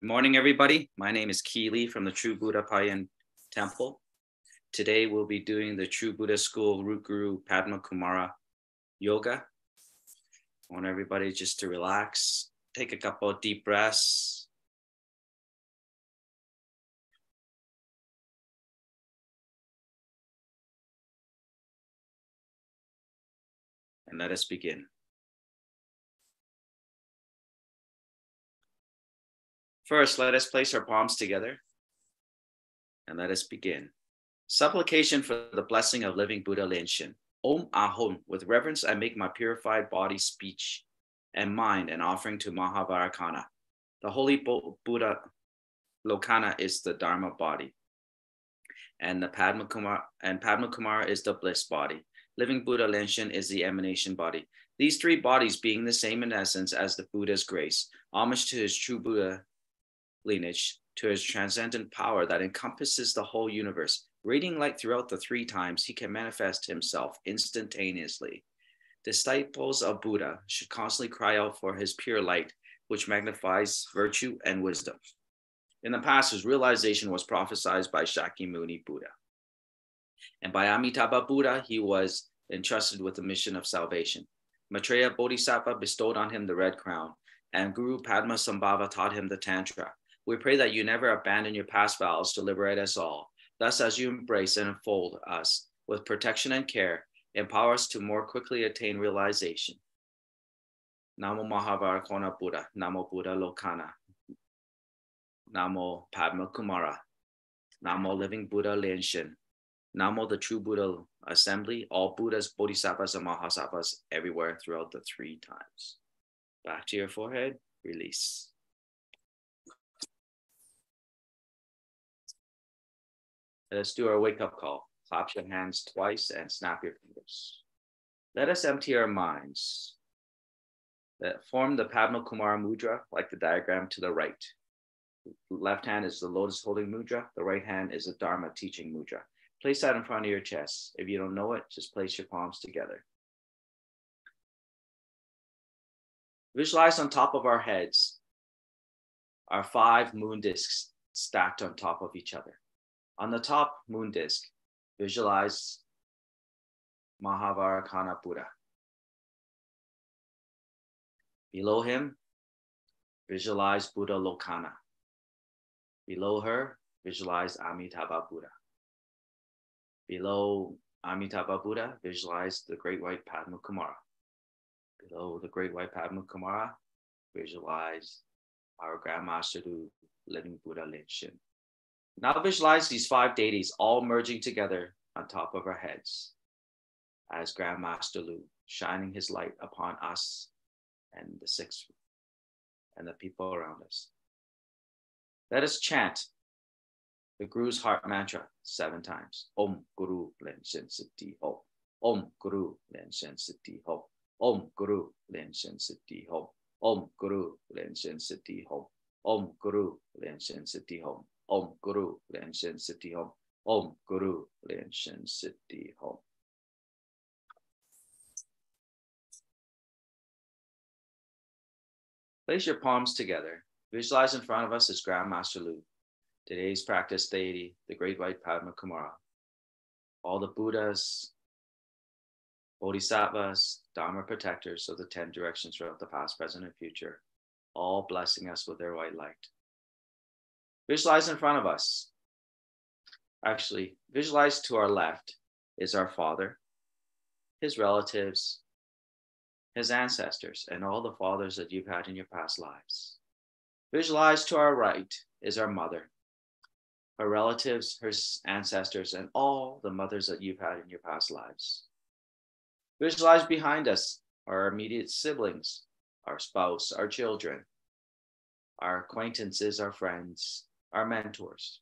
Good morning, everybody. My name is Keely from the True Buddha Payan Temple. Today, we'll be doing the True Buddha School Root Guru Padma Kumara Yoga. I want everybody just to relax, take a couple of deep breaths. And let us begin. First, let us place our palms together and let us begin. Supplication for the blessing of living Buddha Lian-sheng. Om Ahom, with reverence I make my purified body, speech, and mind an offering to Mahavarakana. The holy Buddha Lokana is the Dharma body, and the Padma Kumara is the bliss body. Living Buddha Lian-sheng is the emanation body. These three bodies being the same in essence as the Buddha's grace, homage to his true Buddha lineage, to his transcendent power that encompasses the whole universe. Radiating light throughout the three times, he can manifest himself instantaneously. Disciples of Buddha should constantly cry out for his pure light, which magnifies virtue and wisdom. In the past, his realization was prophesied by Shakyamuni Buddha. And by Amitabha Buddha, he was entrusted with the mission of salvation. Maitreya Bodhisattva bestowed on him the red crown, and Guru Padmasambhava taught him the Tantra. We pray that you never abandon your past vows to liberate us all. Thus, as you embrace and enfold us with protection and care, empower us to more quickly attain realization. Namo Mahavarakana Buddha, Namo Buddha Lokana, Namo Padma Kumara, Namo Living Buddha Lian-sheng, Namo the True Buddha Assembly, all Buddhas, Bodhisattvas, and Mahasattvas everywhere throughout the three times. Back to your forehead, release. Let's do our wake-up call. Clap your hands twice and snap your fingers. Let us empty our minds. Form the Padma Kumara Mudra like the diagram to the right. Left hand is the lotus holding mudra. The right hand is the Dharma teaching mudra. Place that in front of your chest. If you don't know it, just place your palms together. Visualize on top of our heads our 5 moon discs stacked on top of each other. On the top moon disc, visualize Mahavarakana Buddha. Below him, visualize Buddha Lokana. Below her, visualize Amitabha Buddha. Below Amitabha Buddha, visualize the Great White Padma Kumara. Below the Great White Padma Kumara, visualize our Grand Master Lu, Living Buddha Lian-sheng. Now visualize these 5 deities all merging together on top of our heads as Grand Master Lu, shining his light upon us and the 6 and the people around us. Let us chant the Guru's heart mantra 7 times. Om Guru Lian-sheng Siddhi Ho. Om Guru Lian-sheng Siddhi Ho. Om Guru Lian-sheng Siddhi Ho. Om Guru Lian-sheng Siddhi Ho. Om Guru Lian-sheng Siddhi Ho. Om Guru Lian-sheng Siddhi Ho. Om Guru Lian-sheng Siddhi Ho. Place your palms together. Visualize in front of us as Grand Master Lu, today's practice deity, the Great White Padma Kumara. All the Buddhas, Bodhisattvas, Dharma protectors of the 10 directions throughout the past, present, and future, all blessing us with their white light. Visualize in front of us. Actually, visualize to our left is our father, his relatives, his ancestors, and all the fathers that you've had in your past lives. Visualize to our right is our mother, her relatives, her ancestors, and all the mothers that you've had in your past lives. Visualize behind us our immediate siblings, our spouse, our children, our acquaintances, our friends, our mentors.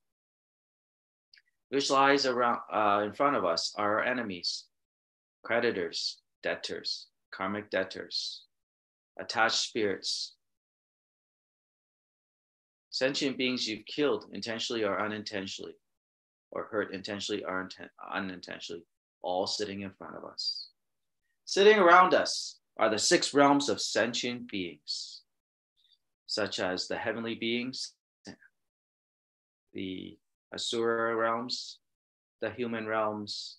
Visualize around in front of us our enemies, creditors, debtors, karmic debtors, attached spirits, sentient beings you've killed intentionally or unintentionally, or hurt intentionally or unintentionally, all sitting in front of us. Sitting around us are the 6 realms of sentient beings, such as the heavenly beings, the Asura realms, the human realms,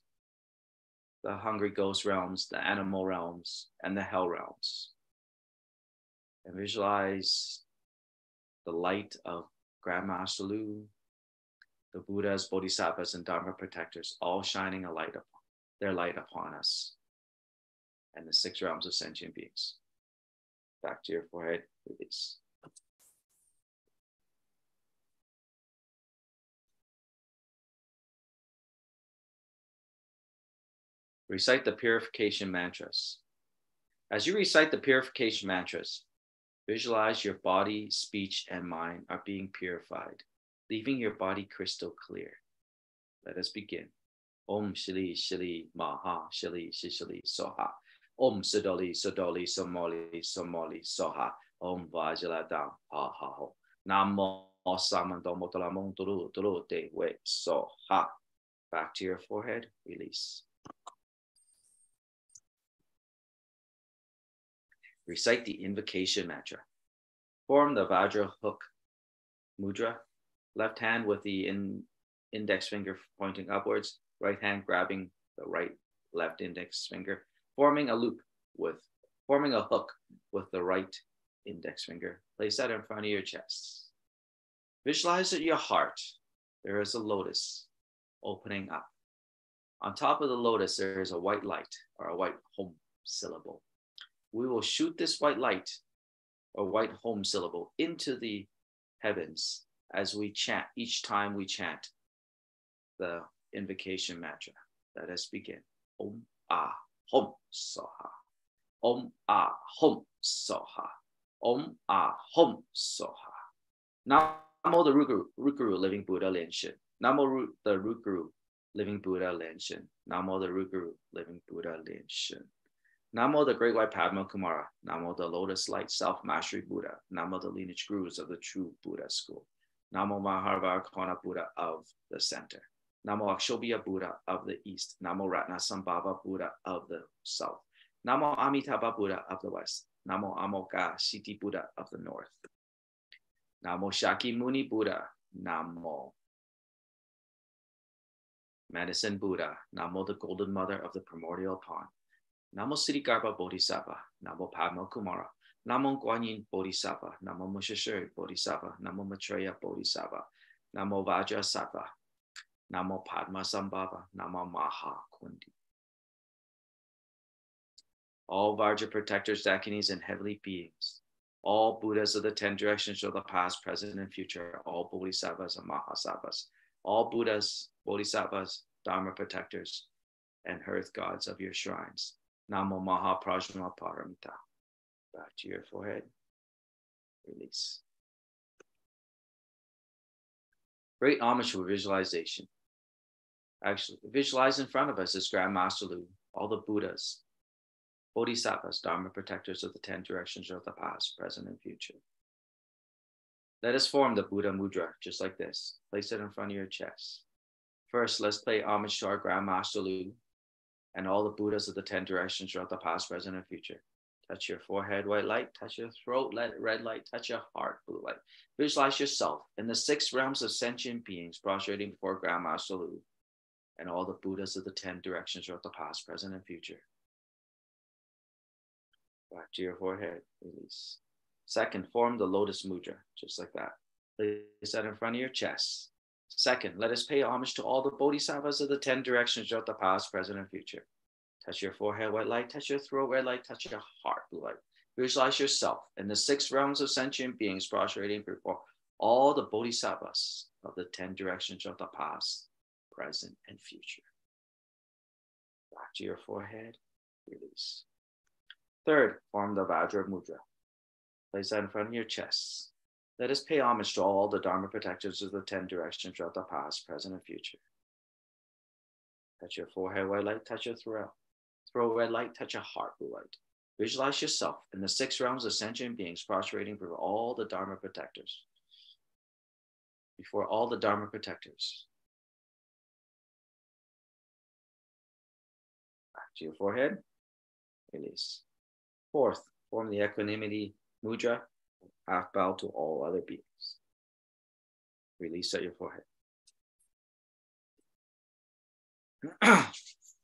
the hungry ghost realms, the animal realms, and the hell realms. And visualize the light of Grandmaster Lu, the Buddhas, Bodhisattvas, and Dharma protectors, all shining their light upon us, and the 6 realms of sentient beings. Back to your forehead, release. Recite the purification mantras. As you recite the purification mantras, visualize your body, speech, and mind are being purified, leaving your body crystal clear. Let us begin. Om Shili Shili Maha Shili Shishili Soha. Om Sodoli Sodoli Somoli Somoli Soha. Om Vajiladam Ha Ha Ho. Namo Samando Motolamon Turu Turu De We Soha. Back to your forehead, release. Recite the invocation mantra. Form the Vajra hook mudra, left hand with the index finger pointing upwards, right hand grabbing the left index finger, forming a hook with the right index finger. Place that in front of your chest. Visualize at your heart, there is a lotus opening up. On top of the lotus, there is a white light or a white Hom syllable. We will shoot this white light or white Hom syllable into the heavens as we chant, each time we chant the invocation mantra. Let us begin. Om Ah Hom Soha. Om Ah Hom Soha. Om Ah Hom Soha. Namo the Root Living Buddha Lian-sheng. Namo the Root Living Buddha Lian-sheng. Namo the Root Living Buddha Lian-sheng. Namo the Great White Padma Kumara. Namo the Lotus Light Self-Mastery Buddha. Namo the lineage gurus of the true Buddha school. Namo Mahavakona Buddha of the center. Namo Akshobhya Buddha of the east. Namo Ratnasambhava Buddha of the south. Namo Amitabha Buddha of the west. Namo Amoga Siddhi Buddha of the north. Namo Shakyamuni Buddha. Namo Medicine Buddha. Namo the Golden Mother of the primordial pond. Namo Siddhigarbha Bodhisattva. Namo Padma Kumara. Namo Guanyin Bodhisattva. Namo Mushashiri Bodhisattva. Namo Maitreya Bodhisattva. Namo Vajrasattva. Namo Padma Sambhava. Namo Maha Kundi. All Vajra protectors, Dakinis, and heavenly beings. All Buddhas of the 10 directions of the past, present, and future. All Bodhisattvas and Mahasattvas. All Buddhas, Bodhisattvas, Dharma protectors, and earth gods of your shrines. Namo Maha Prajna Paramita. Back to your forehead. Release. Great homage for visualization. Actually, visualize in front of us as Grandmaster Lu, all the Buddhas, Bodhisattvas, Dharma protectors of the 10 directions of the past, present, and future. Let us form the Buddha Mudra, just like this. Place it in front of your chest. First, let's pay homage to our Grandmaster Lu and all the Buddhas of the 10 directions throughout the past, present, and future. Touch your forehead, white light. Touch your throat, red light. Touch your heart, blue light. Visualize yourself in the 6 realms of sentient beings prostrating before Grandmaster Lu and all the Buddhas of the 10 directions throughout the past, present, and future. Back to your forehead, release. Second, form the lotus mudra, just like that. Place that in front of your chest. Second, let us pay homage to all the bodhisattvas of the 10 directions throughout the past, present, and future. Touch your forehead, white light. Touch your throat, red light. Touch your heart, blue light. Visualize yourself in the 6 realms of sentient beings prostrating before all the bodhisattvas of the 10 directions of the past, present, and future. Back to your forehead, release. Third, form the Vajra Mudra. Place that in front of your chest. Let us pay homage to all the Dharma protectors of the 10 directions throughout the past, present, and future. Touch your forehead, white light. Touch your throat, red light. Touch your heart, blue light. Visualize yourself in the 6 realms of sentient beings prostrating before all the Dharma protectors. Before all the Dharma protectors. Back to your forehead, release. Fourth, form the equanimity mudra, half bow to all other beings. Release at your forehead.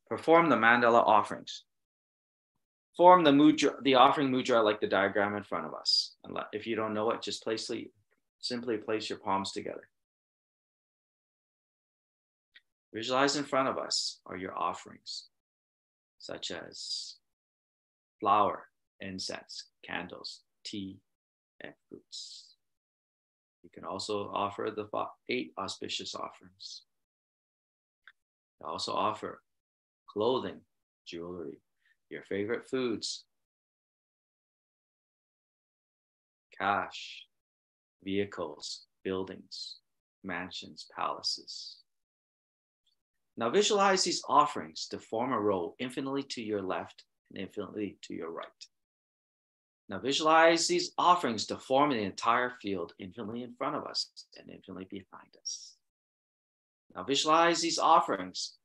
Perform the mandala offerings. Form the mudra, the offering mudra like the diagram in front of us. And if you don't know it, just simply place your palms together. Visualize in front of us are your offerings, such as flour, incense, candles, tea, and fruits. You can also offer the 8 auspicious offerings. You also offer clothing, jewelry, your favorite foods, cash, vehicles, buildings, mansions, palaces. Now visualize these offerings to form a row infinitely to your left and infinitely to your right. Now visualize these offerings to form the entire field infinitely in front of us and infinitely behind us. Now visualize these offerings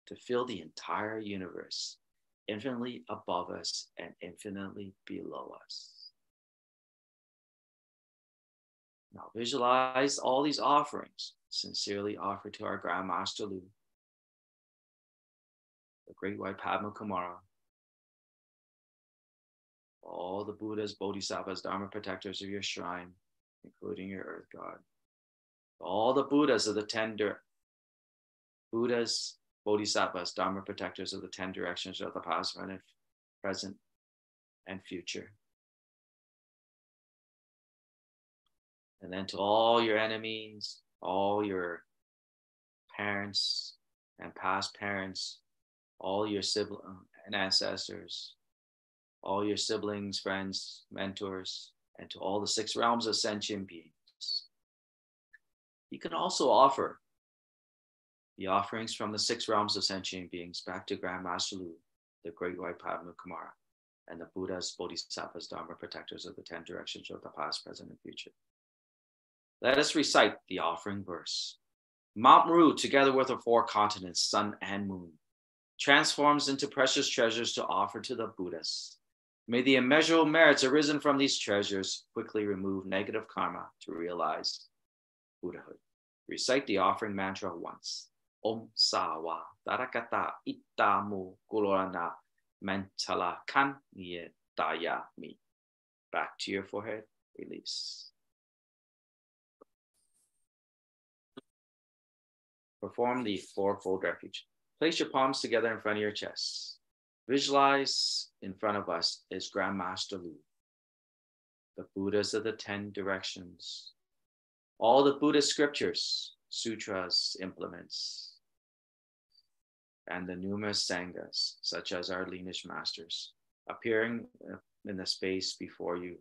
to fill the entire universe, infinitely above us and infinitely below us. Now visualize all these offerings sincerely offered to our Grand Master Lu, the Great White Padma Kumara, all the Buddhas, Bodhisattvas, Dharma protectors of your shrine, including your earth god, all the Buddhas of the 10 Buddhas, Bodhisattvas, Dharma protectors of the 10 directions of the past, present, and future. And then to all your enemies, all your parents and past parents, all your siblings and ancestors, all your siblings, friends, mentors, and to all the 6 realms of sentient beings. You can also offer the offerings from the 6 realms of sentient beings back to Grand Master Lu, the Great White Padma Kumara, and the Buddhas, Bodhisattvas, Dharma protectors of the 10 directions of the past, present, and future. Let us recite the offering verse. Mount Meru, together with the 4 continents, sun and moon, transforms into precious treasures to offer to the Buddhas. May the immeasurable merits arisen from these treasures quickly remove negative karma to realize Buddhahood. Recite the offering mantra once. Om Sawa Darakata Ittamu Kulorana Mentala Kan Nye Daya Mi. Back to your forehead, release. Perform the 4-fold refuge. Place your palms together in front of your chest. Visualize in front of us is Grand Master Lu, the Buddhas of the 10 directions, all the Buddhist scriptures, sutras, implements, and the numerous sanghas, such as our lineage masters, appearing in the space before you.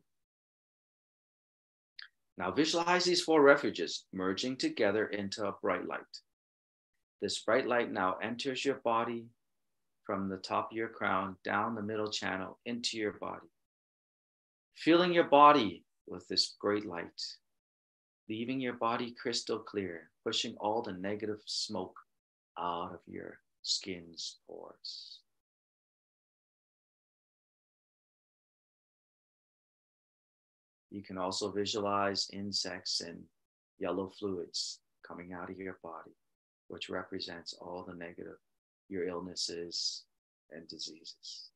Now visualize these 4 refuges merging together into a bright light. This bright light now enters your body from the top of your crown, down the middle channel, into your body. Filling your body with this great light, leaving your body crystal clear, pushing all the negative smoke out of your skin's pores. You can also visualize insects and yellow fluids coming out of your body, which represents all the negative, your illnesses and diseases.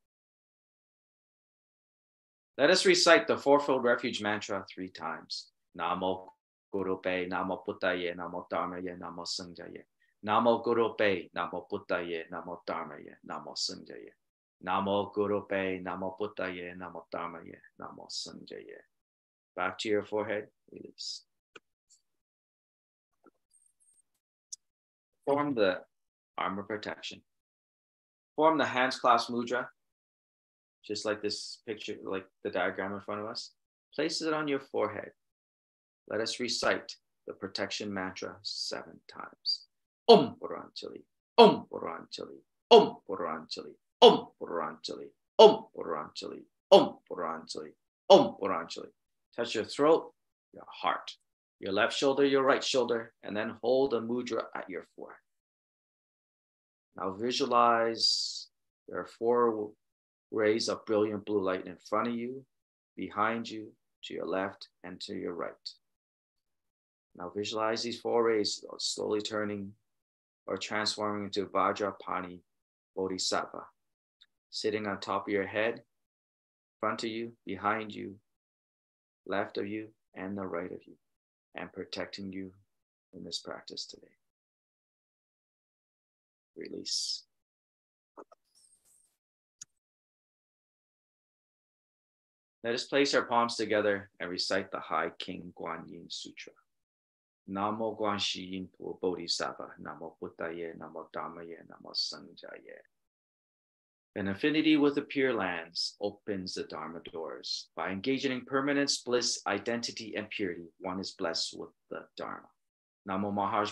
Let us recite the 4-fold refuge mantra 3 times. Namo Guru Pe, Namo Buddhaye, Namo Dharmaye, Namo Sanghaye. Namo Guru Pe, Namo Buddhaye, Namo Dharmaye, Namo Sanghaye. Namo Guru Pe, Namo Buddhaye, Namo Dharmaye, Namo Sanghaye. Back to your forehead, release. Form the armor protection. Form the hands clasp mudra, just like this picture, like the diagram in front of us. Place it on your forehead. Let us recite the protection mantra 7 times. Om Puranjali, Om Puranjali, Om Puranjali, Om Puranjali, Om Puranjali, Om Puranjali, Om Puranjali. Touch your throat, your heart, your left shoulder, your right shoulder, and then hold a mudra at your forehead. Now visualize there are 4 rays of brilliant blue light in front of you, behind you, to your left, and to your right. Now visualize these four rays slowly turning or transforming into Vajrapani Bodhisattva, sitting on top of your head, front of you, behind you, left of you, and the right of you, and protecting you in this practice today. Release. Let us place our palms together and recite the High King Guan Yin Sutra. Namo Guan Shi Yin Po Bodhisattva, Namo Buddhaye, Namo Dharmaye, Namo Sanghaye. An affinity with the Pure Lands opens the Dharma doors. By engaging in permanence, bliss, identity, and purity, one is blessed with the Dharma. Namo Maha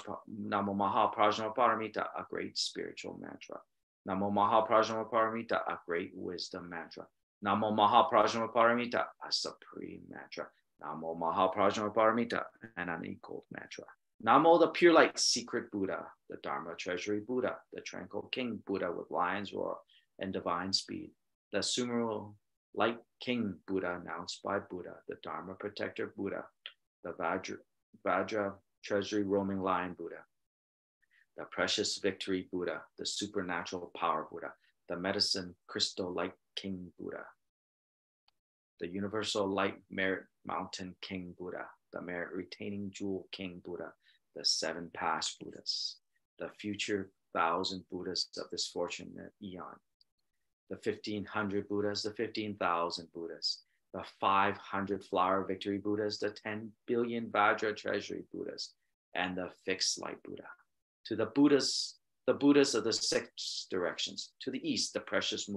Prajna Paramita, a great spiritual mantra. Namo Maha Prajna Paramita, a great wisdom mantra. Namo Maha Prajna Paramita, a supreme mantra. Namo Maha Prajna Paramita, an unequaled mantra. Namo, the pure light, secret Buddha, the Dharma treasury Buddha, the tranquil king Buddha with lion's roar and divine speed, the sumo light king Buddha announced by Buddha, the Dharma protector Buddha, the Vajra treasury roaming lion Buddha, the precious victory Buddha, the supernatural power Buddha, the medicine crystal light king Buddha, the universal light merit mountain king Buddha, the merit retaining jewel king Buddha, the seven past Buddhas, the future 1,000 Buddhas of this fortunate eon, the 1,500 Buddhas, the 15,000 Buddhas, the 500 flower victory Buddhas, the 10 billion Vajra treasury Buddhas, and the fixed light Buddha. To the Buddhas of the 6 directions. To the east, the precious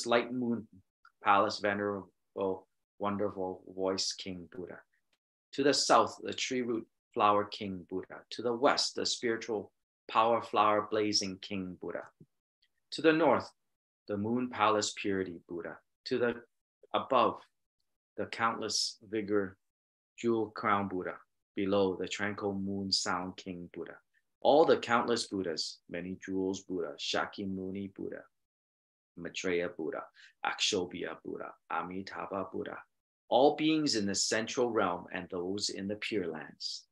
light moon palace venerable, wonderful voice king Buddha. To the south, the tree root flower king Buddha. To the west, the spiritual power flower blazing king Buddha. To the north, the moon palace purity Buddha. To the above, the countless vigor jewel crown Buddha. Below, the tranquil moon sound king Buddha. All the countless Buddhas, many jewels Buddha, Shakyamuni Buddha, Maitreya Buddha, Akshobhya Buddha, Amitabha Buddha, all beings in the central realm and those in the Pure Lands,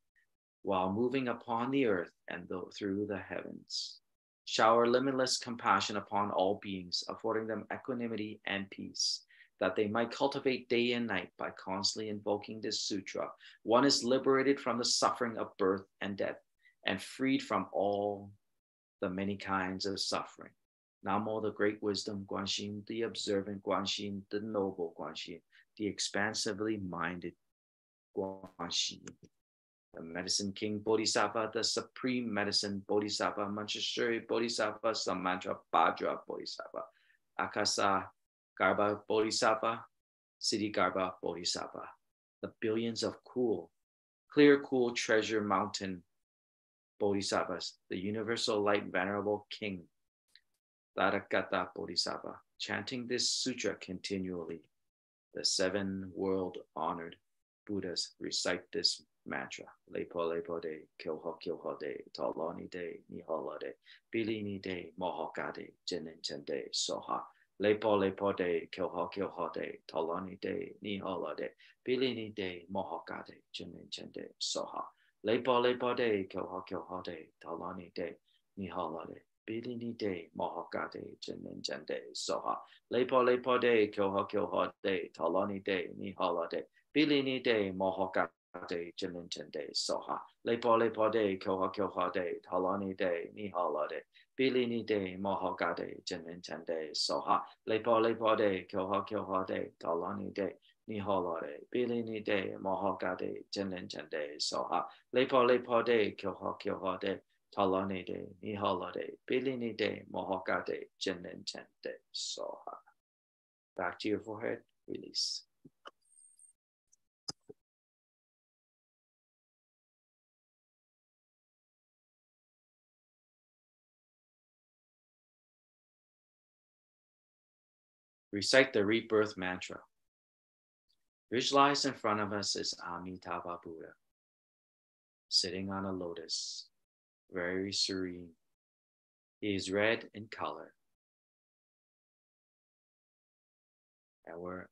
while moving upon the earth and through the heavens. Shower limitless compassion upon all beings, affording them equanimity and peace, that they might cultivate day and night by constantly invoking this sutra. One is liberated from the suffering of birth and death and freed from all the many kinds of suffering. Namo, the great wisdom, Guanxin, the observant Guanxin, the noble Guanxin, the expansively minded Guanxin, the medicine king Bodhisattva, the supreme medicine Bodhisattva, Mancheshwari Bodhisattva, Samantra Bhadra Bodhisattva, Akasa Garba Bodhisattva, Siddhi Garba Bodhisattva, the billions of clear, cool treasure mountain Bodhisattvas, the universal light venerable king, Tathagata Bodhisattva, chanting this sutra continually. The 7 world honored Buddhas recite this mantra. Lepo lepo de, kyoho de, toloni de, nihola de, bilini de, mohoka de, jinin de, soha. Lepo lepo de, kyoho de, toloni de, nihola de, bilini de, mohoka de, jinin de, soha. Lepo lepo de, kyoho de, toloni de, nihola de, bilini de, mohoka de, jinin de, soha. Lepo lepo de, kyoho de, toloni de, nihola de, bilini de, mohoka de, jinin de, soha. Lepo lepo de, kyoho de, toloni de, nihola de, bilini de, mohoka de, jinin de, soha. Lepo lepo de, kyoho de, toloni de, nihola de, bilini de, mohoka de, jinin de, soha. Lepo lepo de, kyoho de, toloni de, nihola de, bilini de, mohoka de, jinin de, soha. Back to your forehead, release. Recite the rebirth mantra. Visualize in front of us is Amitabha Buddha, sitting on a lotus, very serene. He is red in color. And we're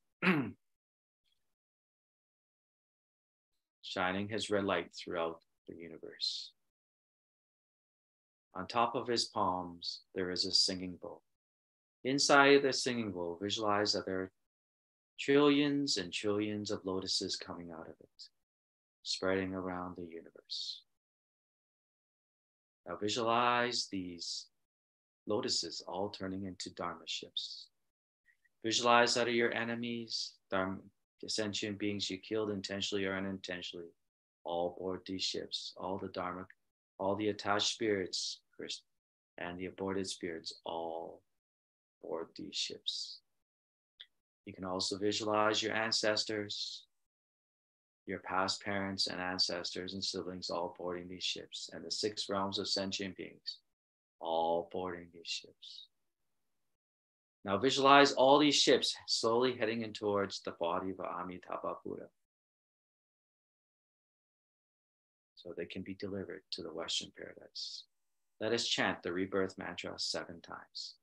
shining his red light throughout the universe. On top of his palms, there is a singing bowl. Inside the singing bowl, visualize that there are trillions and trillions of lotuses coming out of it, spreading around the universe. Now visualize these lotuses all turning into Dharma ships. Visualize that are your enemies, Dharma, sentient beings you killed intentionally or unintentionally, all board these ships, all the Dharma, all the attached spirits, and the aborted spirits, all board these ships. You can also visualize your ancestors, your past parents and ancestors and siblings all boarding these ships, and the 6 realms of sentient beings all boarding these ships. Now visualize all these ships slowly heading in towards the body of Amitabha Buddha, so they can be delivered to the Western paradise. Let us chant the rebirth mantra 7 times.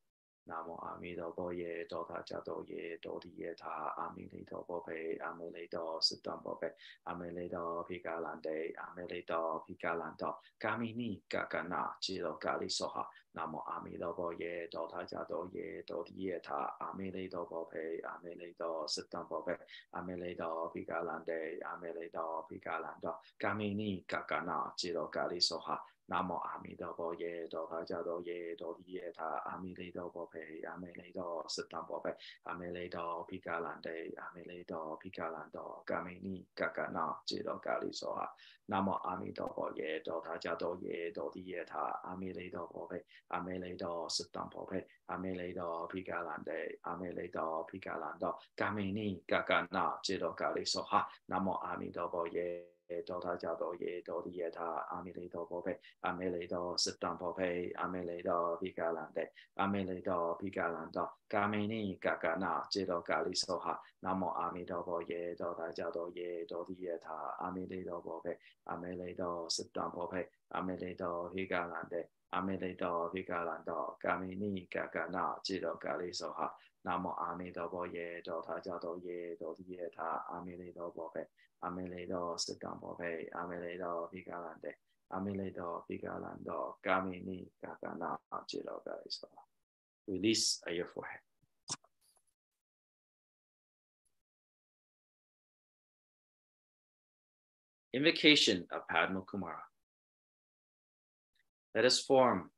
Namo Amitabha Ye Dota Jato Ye Doti Ye Ta Amilito Pe Amilito Sitambo Pe Amilito Pigalande Amilito Pigalando Kamini Kakana Jilo Kali Soha Namo Amitabha Ye Dota Jato Ye Doti Ye Ta Amilito Pe Amilito Sitambo Pe Amilito Pigalande Amilito Pigalando Kamini Kakana Jilo Kali Soha Namo Amitabha Ye Dota Jato Ye Doti Ye Ta Amilito Pe Amilito Sitambo Pe Amilito Pigalande Amilito Pigalando Gamini Kakana Jilo Kali Soha Namo Amitabha Ye Dota Jato Ye Doti Ye Ta Amilito Pe Amilito Sitambo Pe Amilito Pigalande Amilito Pigalando Gamini Kakana Jilo Kali Soha Namo Amitabha Ye Dota Jato Ye Doti Ye Ta Amilito Pe Amilito Sitambo Pe Amilito Pigalande Amilito Pigalando Gamini Kakana Jilo Kali Soha Namo Amitabha Ye Dota Jato Ye Doti Ye Ta Amilito Pe Amilito Sitambo Pe Amilito Pigalande Amilito Pigalando Gamini Kakana Jilo Kali Soha Namo Amitabha Ye Dota Jato Ye Doti Ye Ta Amilito Pe Amilito Sitambo Pe Amilito Pigalande Amilito Pigalando Gamini Kakana Jilo Kali Soha. Release your forehead. Invocation of Padma Kumara. Let us form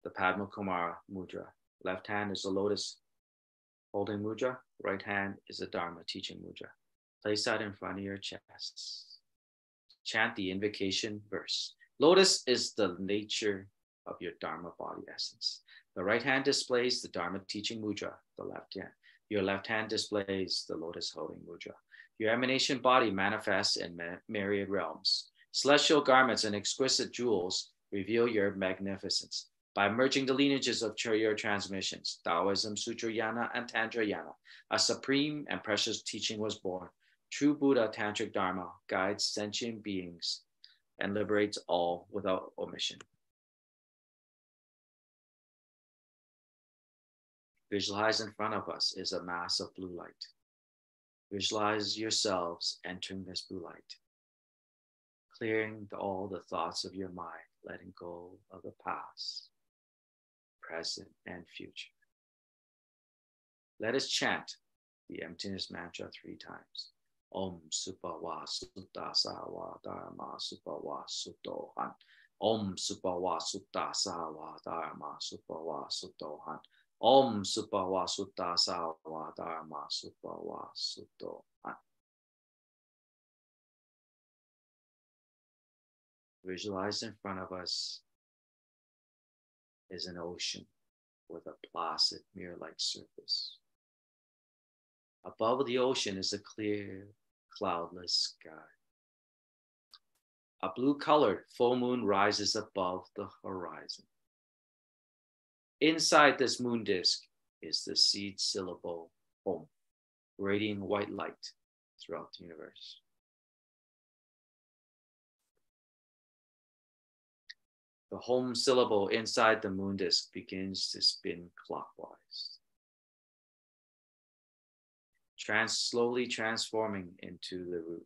the Padma Kumara mudra. Left hand is the lotus holding mudra. Right hand is the Dharma teaching mudra. Place that in front of your chest. Chant the invocation verse. Lotus is the nature of your Dharma body essence. The right hand displays the Dharma teaching mudra, the left hand. Your left hand displays the lotus holding mudra. Your emanation body manifests in myriad realms. Celestial garments and exquisite jewels reveal your magnificence. By merging the lineages of your transmissions, Taoism, Sutrayana, and Tantrayana, a supreme and precious teaching was born. True Buddha Tantric Dharma guides sentient beings and liberates all without omission. Visualize in front of us is a mass of blue light. Visualize yourselves entering this blue light, clearing all the thoughts of your mind, letting go of the past, present, and future. Let us chant the emptiness mantra 3 times. Om Supawa Sutta Sawa Dharma Supawa Suttohan. Om Supawa Sutta Sawa Dharma Supawa Suttohan. Om Supawa Sutta Sawa Dharma Supawa Suttohan. Visualize in front of us is an ocean with a placid mirror-like surface. Above the ocean is a clear, cloudless sky. A blue-colored full moon rises above the horizon. Inside this moon disk is the seed syllable Hom, radiating white light throughout the universe. The Hom syllable inside the moon disk begins to spin clockwise, slowly transforming into the root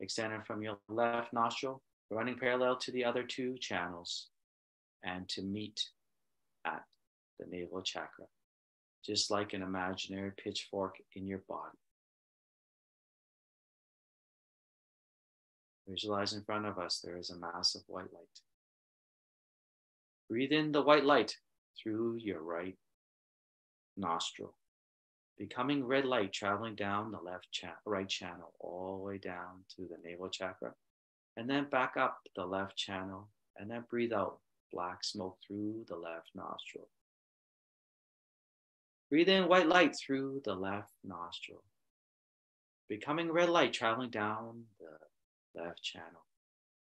extending from your left nostril, running parallel to the other two channels, and to meet at the navel chakra, just like an imaginary pitchfork in your body. Visualize in front of us, there is a mass of white light. Breathe in the white light through your right nostril, becoming red light traveling down the right channel, all the way down to the navel chakra, and then back up the left channel, and then breathe out black smoke through the left nostril. Breathe in white light through the left nostril, becoming red light traveling down the left channel,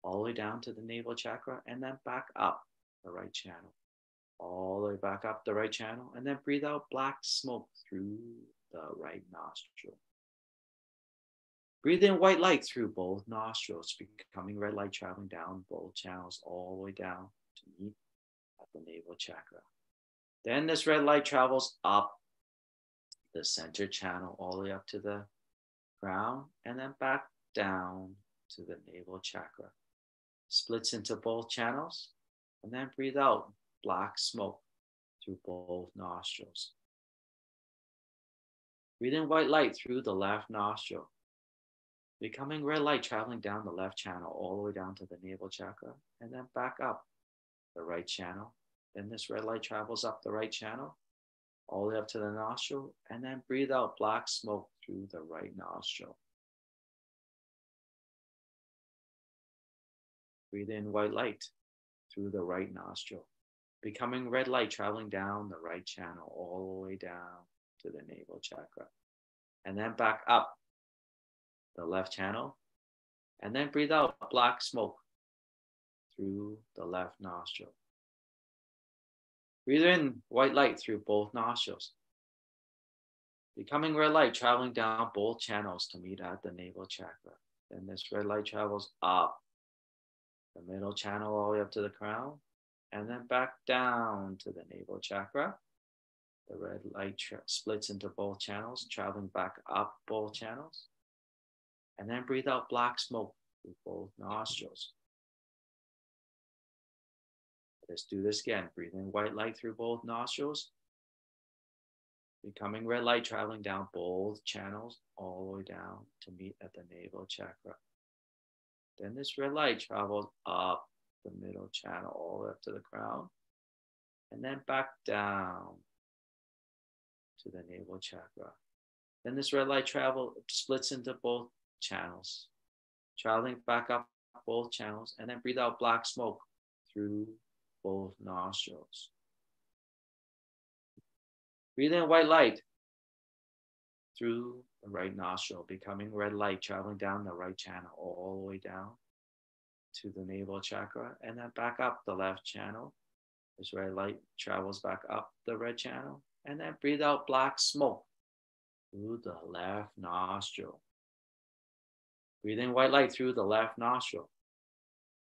all the way down to the navel chakra, and then back up the right channel, all the way back up the right channel, and then breathe out black smoke through the right nostril. Breathe in white light through both nostrils, becoming red light traveling down both channels, all the way down to meet at the navel chakra. Then this red light travels up the center channel, all the way up to the crown, and then back down to the navel chakra. Splits into both channels, and then breathe out black smoke through both nostrils. Breathe in white light through the left nostril, becoming red light traveling down the left channel, all the way down to the navel chakra, and then back up the right channel. Then this red light travels up the right channel, all the way up to the nostril, and then breathe out black smoke through the right nostril. Breathe in white light through the right nostril, becoming red light traveling down the right channel, all the way down to the navel chakra, and then back up the left channel, and then breathe out black smoke through the left nostril. Breathe in white light through both nostrils, becoming red light traveling down both channels to meet at the navel chakra. Then this red light travels up the middle channel all the way up to the crown, and then back down to the navel chakra. The red light splits into both channels, traveling back up both channels, and then breathe out black smoke through both nostrils. Let's do this again. Breathe in white light through both nostrils, becoming red light traveling down both channels all the way down to meet at the navel chakra. Then this red light travels up the middle channel all the way up to the crown, and then back down to the navel chakra. Then this red light splits into both channels, traveling back up both channels, and then breathe out black smoke through both nostrils. Breathe in white light through the right nostril, becoming red light traveling down the right channel all the way down to the navel chakra, and then back up the left channel. This red light travels back up the red channel, and then breathe out black smoke through the left nostril. Breathe in white light through the left nostril,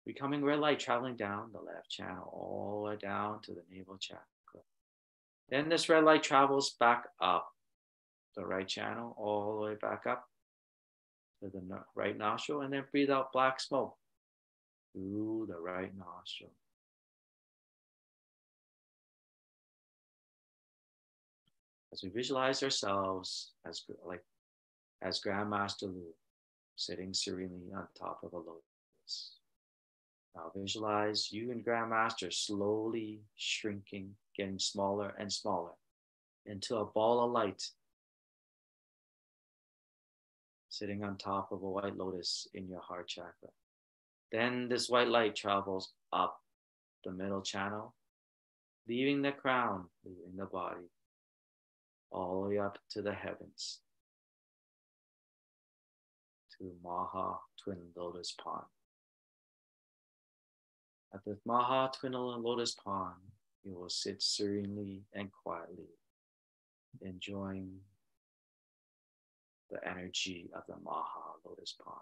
becoming red light traveling down the left channel all the way down to the navel chakra. Then this red light travels back up the right channel all the way back up to the right nostril, and then breathe out black smoke through the right nostril. As we visualize ourselves as Grand Master Lu, sitting serenely on top of a lotus. Now visualize you and Grand Master slowly shrinking, getting smaller and smaller into a ball of light, sitting on top of a white lotus in your heart chakra. Then this white light travels up the middle channel, leaving the crown, leaving the body, all the way up to the heavens, to Maha Twin Lotus Pond. At the Maha Twin Lotus Pond, you will sit serenely and quietly, enjoying the energy of the Maha Lotus Pond.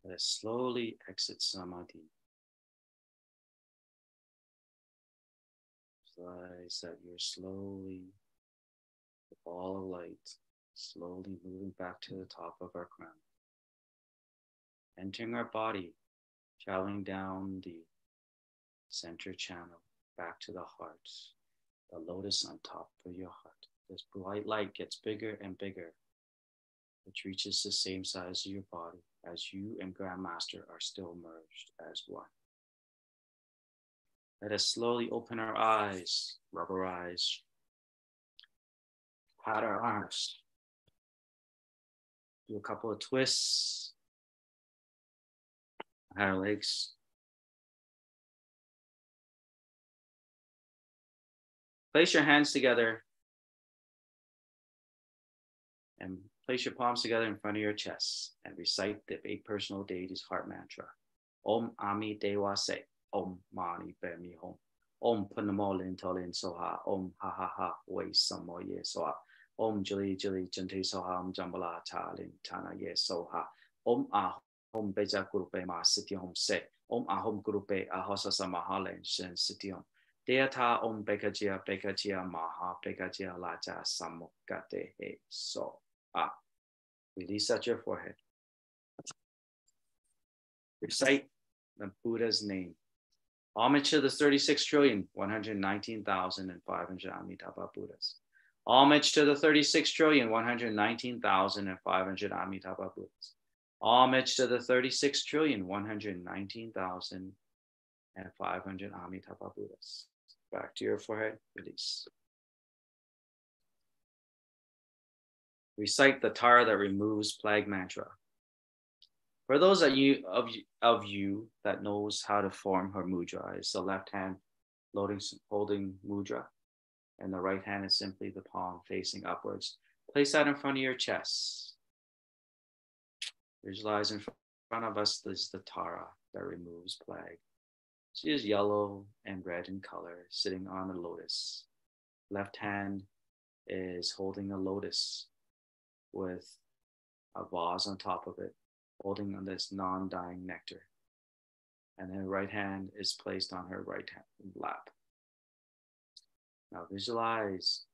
Let us slowly exit Samadhi. Realize that you're slowly, the ball of light, slowly moving back to the top of our crown. Entering our body, traveling down the center channel, back to the heart, the lotus on top of your heart. This bright light gets bigger and bigger, which reaches the same size of your body as you and Grandmaster are still merged as one. Let us slowly open our eyes, rub our eyes, pat our arms, do a couple of twists, pat our legs. Place your hands together and place your palms together in front of your chest and recite the 8 personal deities heart mantra. Om Ami Dewa Se, Om Mani Padme Hum, Om Panamo Lin Tolin Soha, Om Ha Ha Ha Wei Samo Ye Soha, Om Jili Jili Jante Soha, Om Jambala Ta Lin Tana Ye Soha, Om Ah Hom Beja Gurupe Ma Siti Hom Se, Om Ahom Gurupe Ahosa Samahalen Shen Siti Hom. Deata Om Bekajia Maha Bekajia Laja Samokate He So. Release at your forehead. Recite the Buddha's name. Homage to the 36,119,500 Amitabha Buddhas. Homage to the 36,119,500 Amitabha Buddhas. Homage to the 36,119,500 Amitabha Buddhas. Back to your forehead, release. Recite the Tara that removes plague mantra. For those of you that knows how to form her mudra, it's the left hand holding mudra, and the right hand is simply the palm facing upwards. Place that in front of your chest. Visualize in front of us is the Tara that removes plague. She is yellow and red in color, sitting on a lotus. Left hand is holding a lotus with a vase on top of it, holding on this non-dying nectar. And then right hand is placed on her right hand lap. Now visualize,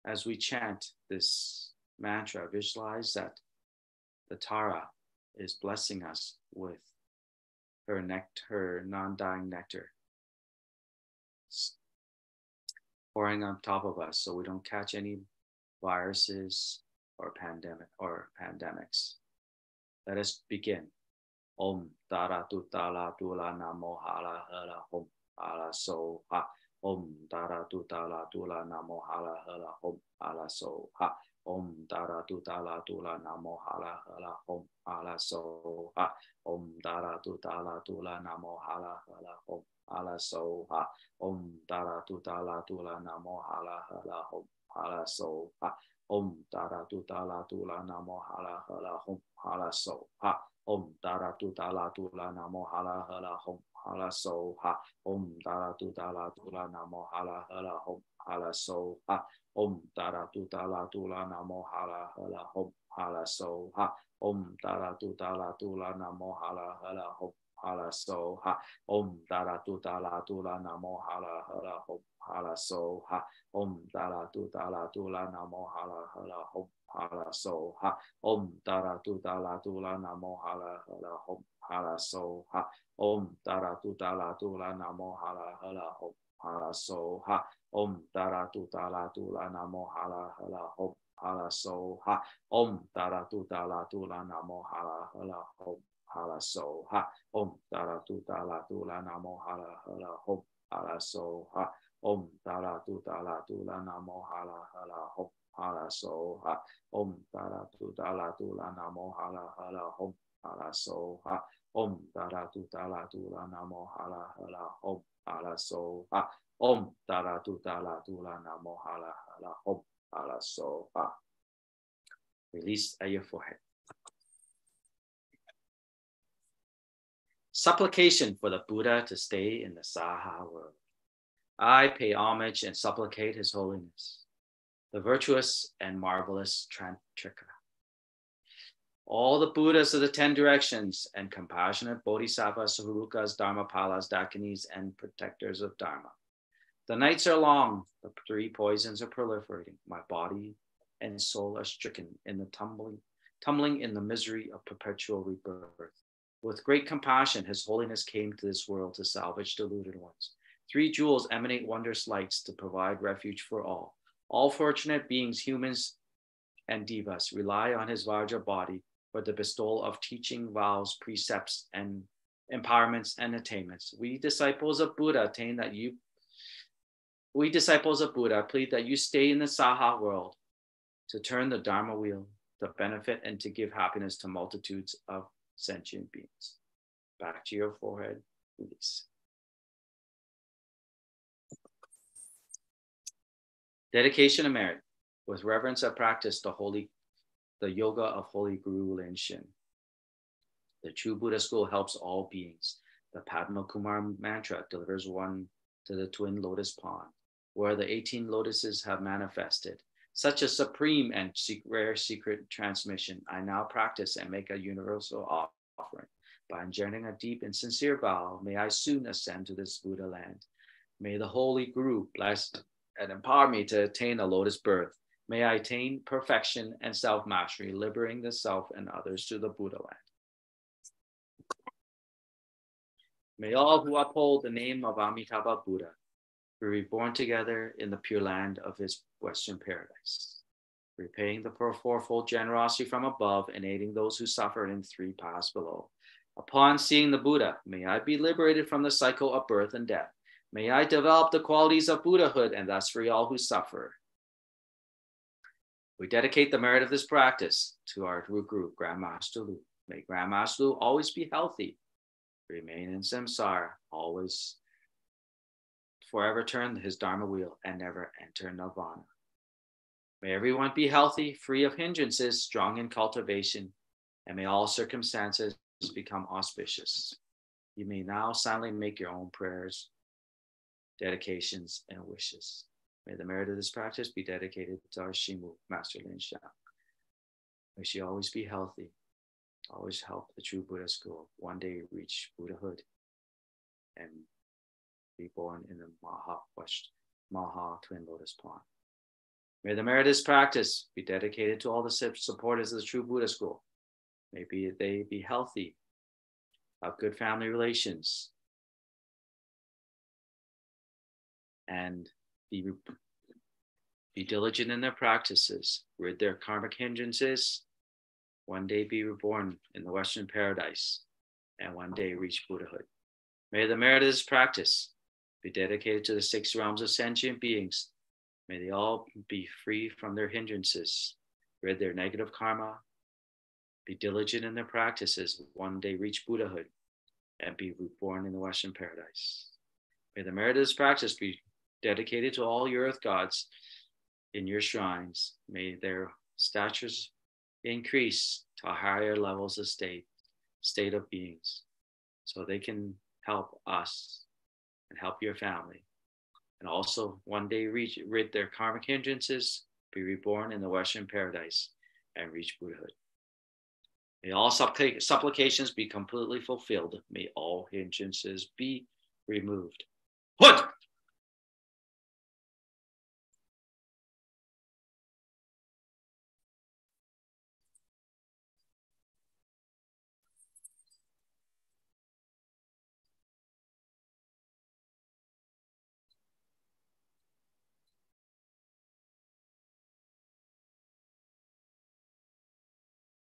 as we chant this mantra, visualize that the Tara is blessing us with her non-dying nectar, pouring on top of us so we don't catch any viruses or pandemics. Let us begin. Om Tara Tutala Tula Namo Hala Hala Hom Ala So Ha. Om Tara Tutala Tula Namo Hala Hala Hom Ala So Ha. Om Tara Tutala Tula Namo Hala Hala Hom Ala So Ha. Om Tara Tutala Tula Namo Hala Hala Hom Ala So Ha. Om Tara Tutala Tula Namo Hala Hala Hom Ala So Ha. Om Tara Tutala Tula Namo Hala Hala Hom Hala So Ha. Om Tara Tutala Tula Namo Hala Hala Hom Hala So Ha. Om Tara Tutala Tula Namo Hala Hala Hom Hala So Ha. Om Tara Tutala Tula Namo Hala Hala Hom Hala So Ha. Om Tara Tutala Tula Namo Hala Hala Hom Hala So Ha. Om Tara Tutala Tula Namo Hala Hala Hom Hala So Ha. Om Tara Tutala Tula Namo Hala Hala Hom Hala So Ha. Om Tara Tutala Tula Namo Hala Hala Hom Hala So Ha. Om Tara Tutala Tula Namo Hala Hala Hom Hala So Ha. Om Tara Tutala Tula Namo Hala Hala Hom Hala So Ha. Om Tara Tutala Tula Namo Hala Hala Hom Hala So Ha. Om Tara Tutala Tula Namo Hala Hala Hom Hala So Ha. Om Tara Tutala Tula Namo Hala Hala Hom Hala So Ha. Om Tara Tutala Tula Namo Hala Hala Hom Hala So Ha. Om Tara Tutala Tula Namo Hala Hala Hom Hala So Ha. Om Tara Tutala Tula Namo Hala Hala Hom Hala So Ha. Release at your forehead. Supplication for the Buddha to stay in the Saha world. I pay homage and supplicate His Holiness, the virtuous and marvelous Trantrika, all the Buddhas of the 10 directions, and compassionate Bodhisattvas, Sahurukas, Dharmapalas, Dakinis, and protectors of Dharma. The nights are long, the 3 poisons are proliferating. My body and soul are stricken in the tumbling in the misery of perpetual rebirth. With great compassion, His Holiness came to this world to salvage deluded ones. 3 jewels emanate wondrous lights to provide refuge for all. All fortunate beings, humans and devas, rely on His Vajra body for the bestowal of teaching, vows, precepts, and empowerments and attainments. We disciples of Buddha plead that you stay in the Saha world to turn the Dharma wheel, to benefit and to give happiness to multitudes of sentient beings. Back to your forehead, please. Dedication of merit. With reverence, I practice the yoga of Holy Guru Lian-sheng. The true Buddha school helps all beings. The Padma Kumar mantra delivers one to the twin lotus pond, where the 18 lotuses have manifested. Such a supreme and rare secret transmission, I now practice and make a universal offering. By engendering a deep and sincere vow, may I soon ascend to this Buddha land. May the Holy Guru bless and empower me to attain a lotus birth. May I attain perfection and self-mastery, liberating the self and others to the Buddha land. May all who uphold the name of Amitabha Buddha be reborn together in the pure land of His Western paradise, repaying the fourfold generosity from above and aiding those who suffer in 3 paths below. Upon seeing the Buddha, may I be liberated from the cycle of birth and death. May I develop the qualities of Buddhahood and thus free all who suffer. We dedicate the merit of this practice to our Guru, Grandmaster Lu. May Grandmaster Lu always be healthy, remain in samsara, always forever turn his Dharma wheel and never enter nirvana. May everyone be healthy, free of hindrances, strong in cultivation, and may all circumstances become auspicious. You may now silently make your own prayers, dedications, and wishes. May the merit of this practice be dedicated to our Shimu, Master Lian-sheng. May she always be healthy, always help the true Buddha school, one day reach Buddhahood, and be born in the Maha Twin Lotus Pond. May the merit of this practice be dedicated to all the supporters of the true Buddha school. May they be healthy, have good family relations, and be diligent in their practices, rid their karmic hindrances, one day be reborn in the Western paradise, and one day reach Buddhahood. May the merit of this practice be dedicated to the 6 realms of sentient beings. May they all be free from their hindrances, rid their negative karma, be diligent in their practices, one day reach Buddhahood, and be reborn in the Western paradise. May the merit of this practice be dedicated to all your earth gods in your shrines. May their statures increase to higher levels of state of beings, so they can help us and help your family. And also one day rid their karmic hindrances, be reborn in the Western paradise, and reach Buddhahood. May all supplications be completely fulfilled. May all hindrances be removed. Hood!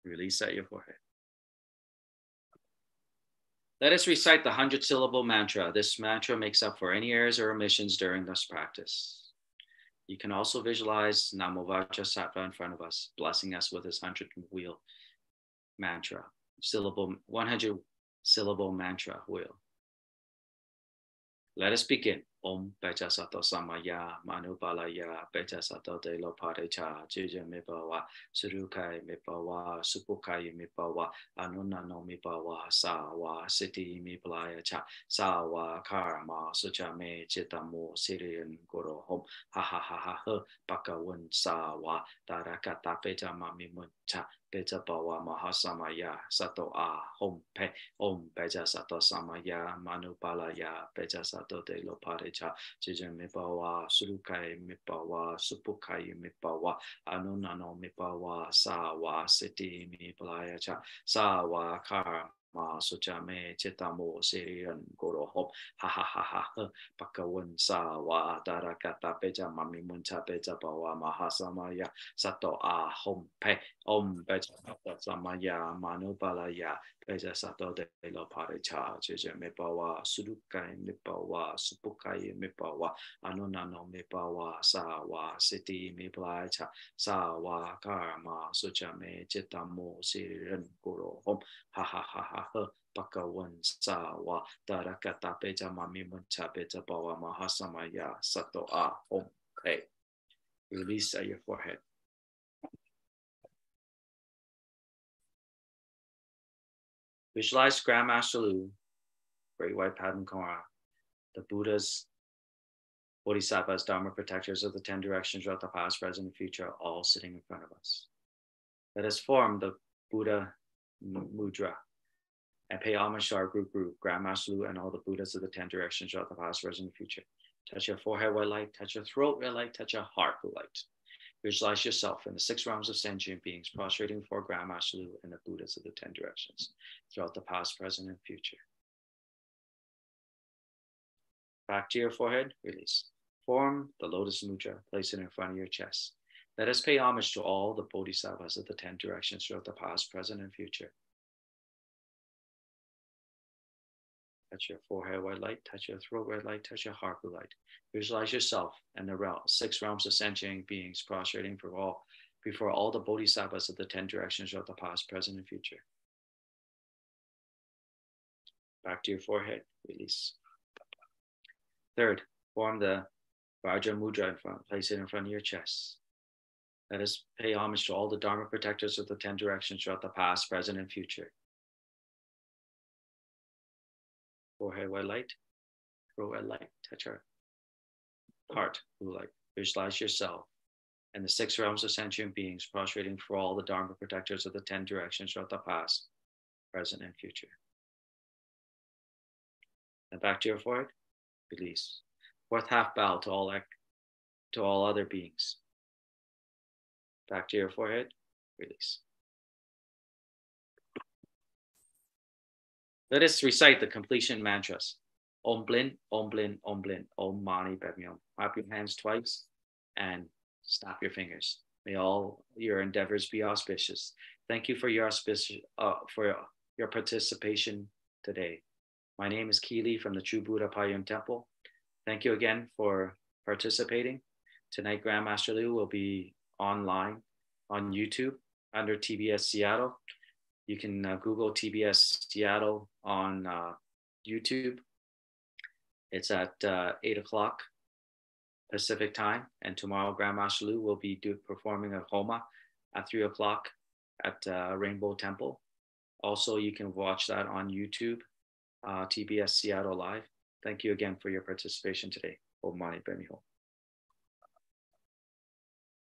Release at your forehead. Let us recite the 100-syllable mantra. This mantra makes up for any errors or omissions during this practice. You can also visualize Namo Vajra Sattva in front of us, blessing us with his 100-wheel mantra, 100-syllable mantra wheel. Let us begin. Om Pecha Sato Samaya, Manu Balaya, Pecha Sato de lo Parecha, Jija Mipawa, Surukai Mipawa, Supukai Mipawa, Anuna no Mipawa, Sawa, Siti Mipalaya Cha, Sawa, Karma, Suchame, Chitamu, Sirian Goro Hom, Ha Ha Ha Ha Ha, Pakawun Sawa, Tarakata Pecha Mamimuncha, Pecha Bawa Mahasamaya, Sato A, Hom Pe. Om Peja Sato Samaya Manupalaya Peja Sato de lo Parecha Jijan Mipawa Surukai Mipawa Supukai Mipawa Anunano Mipawa Sawa Siti Mipalaya Cha Sawa Karma Suchame Chitamo Sirian Goro Hom Ha Ha Ha Ha Pakawun Sawa Darakata Peja Mami Muncha Peja Bawa Mahasamaya Sato A Hom Pe Om Peja Sato Samaya Manupalaya Peja Sato de lo Parecha, Jeje Mipawa, Surukai Mipawa, Supukai Mipawa, Anunano Mipawa, Sawa, Siti Miplacha, Sawa, Karma, Suchame, Chitamo, Siren Guru Hom, Ha Ha Ha Ha Ha, Pakawan Sawa, Darakata Peja Mami Muncha Peja Bawa Mahasamaya, Sato A Hom. Hey, release at your forehead. Visualize Grandmaster Lu, Great White Pattern Kora, the Buddhas, Bodhisattvas, Dharma protectors of the 10 directions throughout the past, present, and future, all sitting in front of us. Let us form the Buddha Mudra and pay homage to our group, Grandmaster Lu, and all the Buddhas of the 10 directions throughout the past, present, and future. Touch your forehead with light, touch your throat with light, touch your heart with light. Visualize yourself in the 6 realms of sentient beings, prostrating before Grandmaster Lu and the Buddhas of the 10 directions throughout the past, present, and future. Back to your forehead, release. Form the Lotus Mudra, place it in front of your chest. Let us pay homage to all the Bodhisattvas of the 10 directions throughout the past, present, and future. Touch your forehead with light, touch your throat with light, touch your heart with light. Visualize yourself and the 6 realms of sentient beings prostrating before all the Bodhisattvas of the 10 directions throughout the past, present, and future. Back to your forehead, release. Third, form the Vajra Mudra in front, place it in front of your chest. Let us pay homage to all the Dharma protectors of the 10 directions throughout the past, present, and future. Forehead with light, throat with light, touch our heart with light. Visualize yourself and the 6 realms of sentient beings prostrating for all the Dharma protectors of the 10 directions throughout the past, present, and future. And back to your forehead, release. Fourth half bow to all other beings. Back to your forehead, release. Let us recite the completion mantras. Om Blin, Om Blin, Om Blin, Om Mani Padme Hum. Clap your hands twice and stop your fingers. May all your endeavors be auspicious. Thank you for your participation today. My name is Keely from the True Buddha Payum Temple. Thank you again for participating. Tonight, Grandmaster Lu will be online on YouTube under TBS Seattle. You can Google TBS Seattle on YouTube. It's at 8 o'clock Pacific time. And tomorrow, Grandmaster Lu will be performing at Homa at 3 o'clock at Rainbow Temple. Also, you can watch that on YouTube, TBS Seattle Live. Thank you again for your participation today. Om Mani Padme Hum.